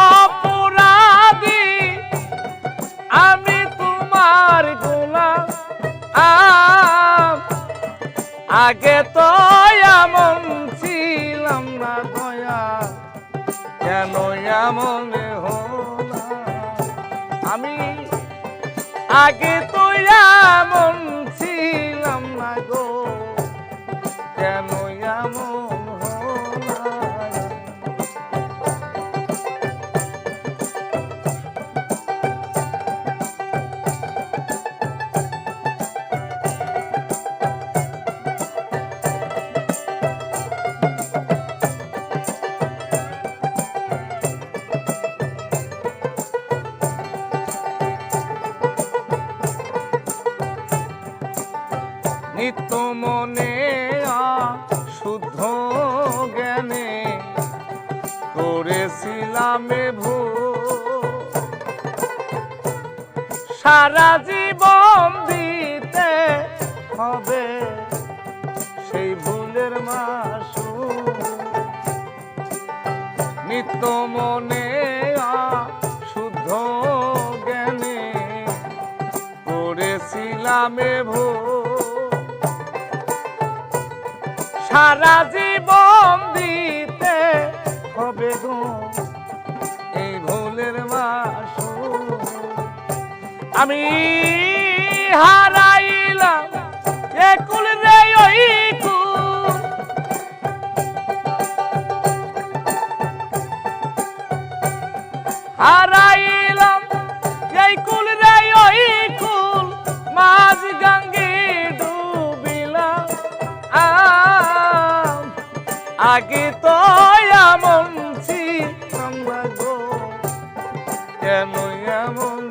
অপরাধী আমি তোমার গোলাম। আগে তো এমন ছিলাম না দয়া, কেন এমন হলো? আমি আগে তো এমন ছিলাম না গো, কেন এমন হলো? নিত্য মনে শুদ্ধ জ্ঞানে করেছিলাম ভুল, সারা জীবন দিতে হবে সেই ভুলের মাসুল। নিত্য মনে শুদ্ধ জ্ঞানে করেছিলাম ভুল, সারা জীবন দিতে হবে গো এই ভুলের মাসুল। আমি হারাইলাম এ কুল রে ওই কুল, হারাইলাম এই কুল রে ওই কুল, মাঝ গঙ্গে ডুবিলাম। আগে তো এমন ছিলাম না গো, কেন এমন